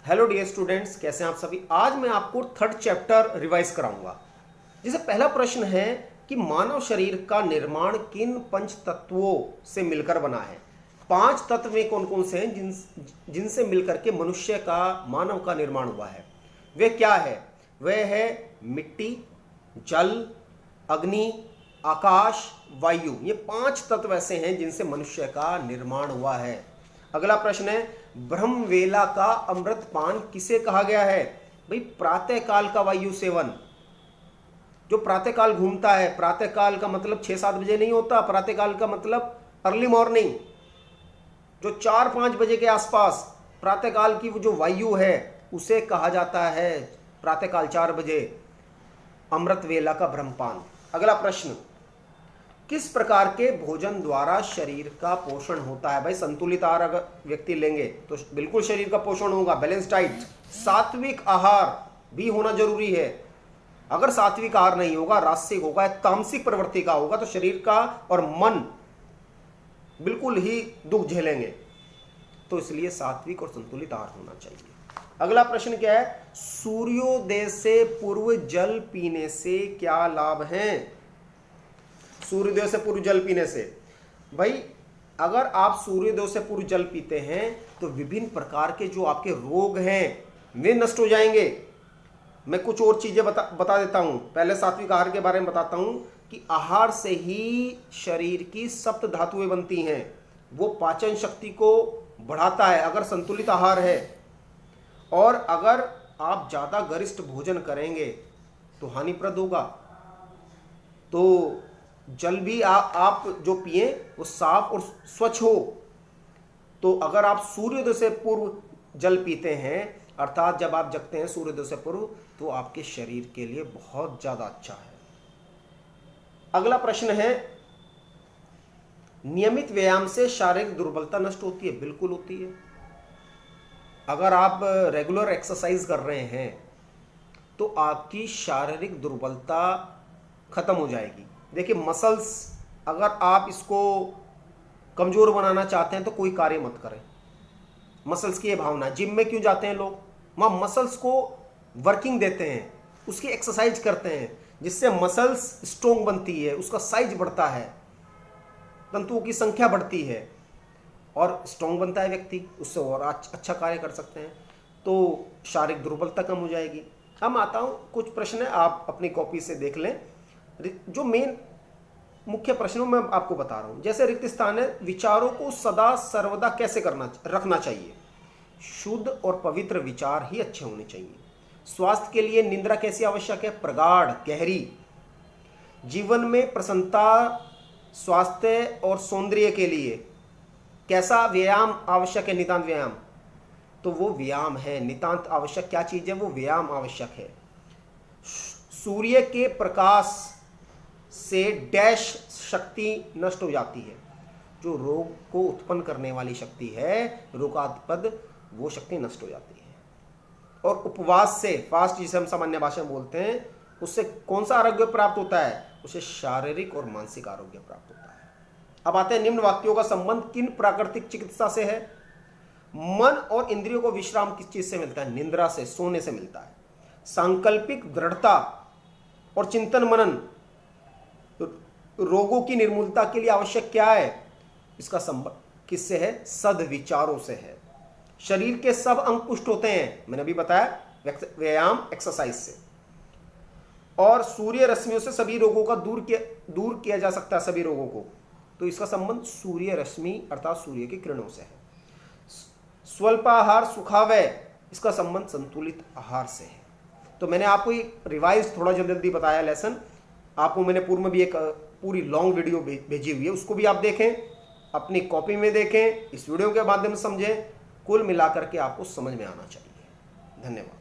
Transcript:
Hello dear students, कैसे हैं आप सभी। आज मैं आपको थर्ड चैप्टर रिवाइज कराऊंगा। जिसे पहला प्रश्न है कि मानव शरीर का निर्माण किन पंच तत्वों से मिलकर बना है। पांच तत्व में कौन कौन से हैं जिनसे मिलकर के मनुष्य का, मानव का निर्माण हुआ है। वे क्या है? वह है मिट्टी, जल, अग्नि, आकाश, वायु। ये पांच तत्व ऐसे हैं जिनसे मनुष्य का निर्माण हुआ है। अगला प्रश्न है, ब्रह्मवेला का अमृत पान किसे कहा गया है? भाई प्रातः काल का वायु सेवन, जो प्रातः काल घूमता है। प्रातः काल का मतलब 6-7 बजे नहीं होता, प्रातः काल का मतलब अर्ली मॉर्निंग, जो 4-5 बजे के आसपास प्रातः काल की जो वायु है उसे कहा जाता है प्रातः काल 4 बजे अमृत वेला का ब्रह्मपान। अगला प्रश्न, किस प्रकार के भोजन द्वारा शरीर का पोषण होता है? भाई संतुलित आहार अगर व्यक्ति लेंगे तो बिल्कुल शरीर का पोषण होगा। बैलेंस डाइट, सात्विक आहार भी होना जरूरी है। अगर सात्विक आहार नहीं होगा, राजसिक होगा, तामसिक प्रवृत्ति का होगा, तो शरीर का और मन बिल्कुल ही दुख झेलेंगे। तो इसलिए सात्विक और संतुलित आहार होना चाहिए। अगला प्रश्न क्या है, सूर्योदय से पूर्व जल पीने से क्या लाभ है? सूर्योदय से पूर्व जल पीने से, भाई अगर आप सूर्योदय से पूर्व जल पीते हैं तो विभिन्न प्रकार के जो आपके रोग हैं वे नष्ट हो जाएंगे। मैं कुछ और चीजें बता देता हूं। पहले सात्विक आहार के बारे में बताता हूं कि आहार से ही शरीर की सप्त धातुएं बनती हैं। वो पाचन शक्ति को बढ़ाता है अगर संतुलित आहार है। और अगर आप ज्यादा गरिष्ठ भोजन करेंगे तो हानिप्रद होगा। तो जल भी आप जो पिए वो साफ और स्वच्छ हो। तो अगर आप सूर्योदय से पूर्व जल पीते हैं, अर्थात जब आप जगते हैं सूर्योदय से पूर्व, तो आपके शरीर के लिए बहुत ज्यादा अच्छा है। अगला प्रश्न है, नियमित व्यायाम से शारीरिक दुर्बलता नष्ट होती है? बिल्कुल होती है। अगर आप रेगुलर एक्सरसाइज कर रहे हैं तो आपकी शारीरिक दुर्बलता खत्म हो जाएगी। देखिए मसल्स, अगर आप इसको कमजोर बनाना चाहते हैं तो कोई कार्य मत करें। मसल्स की ये भावना, जिम में क्यों जाते हैं लोग? वहाँ मसल्स को वर्किंग देते हैं, उसकी एक्सरसाइज करते हैं, जिससे मसल्स स्ट्रोंग बनती है, उसका साइज बढ़ता है, तंतुओं की संख्या बढ़ती है और स्ट्रोंग बनता है व्यक्ति, उससे और अच्छा कार्य कर सकते हैं। तो शारीरिक दुर्बलता कम हो जाएगी। अब आता हूँ, कुछ प्रश्न है, आप अपनी कॉपी से देख लें। जो मेन मुख्य प्रश्नों में आपको बता रहा हूं। जैसे रिक्त स्थान है, विचारों को सदा सर्वदा कैसे रखना चाहिए? शुद्ध और पवित्र विचार ही अच्छे होने चाहिए। स्वास्थ्य के लिए निद्रा कैसी आवश्यक है? प्रगाढ़, गहरी। जीवन में प्रसन्नता, स्वास्थ्य और सौंदर्य के लिए कैसा व्यायाम आवश्यक है? नितांत व्यायाम। तो वो व्यायाम है। नितांत आवश्यक क्या चीज है? वो व्यायाम आवश्यक है। सूर्य के प्रकाश से डैश शक्ति नष्ट हो जाती है, जो रोग को उत्पन्न करने वाली शक्ति है, रोगात्पद, वो शक्ति नष्ट हो जाती है। और उपवास से, फास्ट जिसे हम सामान्य भाषा में बोलते हैं, उससे कौन सा आरोग्य प्राप्त होता है? उससे शारीरिक और मानसिक आरोग्य प्राप्त होता है। अब आते हैं, निम्न वाक्यों का संबंध किन प्राकृतिक चिकित्सा से है? मन और इंद्रियों को विश्राम किस चीज से मिलता है? निद्रा से, सोने से मिलता है। सांकल्पिक दृढ़ता और चिंतन मनन रोगों की निर्मूलता के लिए आवश्यक क्या है? इसका संबंध किससे है? सद्विचारों से है। शरीर के सब अंग पुष्ट होते हैं, मैंने अभी बताया, व्यायाम, एक्सरसाइज से। और सूर्य रश्मियों से सभी रोगों का दूर किया जा सकता है, सभी रोगों को। तो इसका संबंध सूर्य रश्मि अर्थात सूर्य की किरणों से है। स्वल्पाहार सुखावय, इसका संबंध संतुलित आहार से है। तो मैंने आपको रिवाइज थोड़ा जल्दी बताया लेसन। आपको मैंने पूर्व में भी एक पूरी लॉन्ग वीडियो भेजी हुई है, उसको भी आप देखें, अपनी कॉपी में देखें, इस वीडियो के माध्यम से समझें। कुल मिलाकर के आपको समझ में आना चाहिए। धन्यवाद।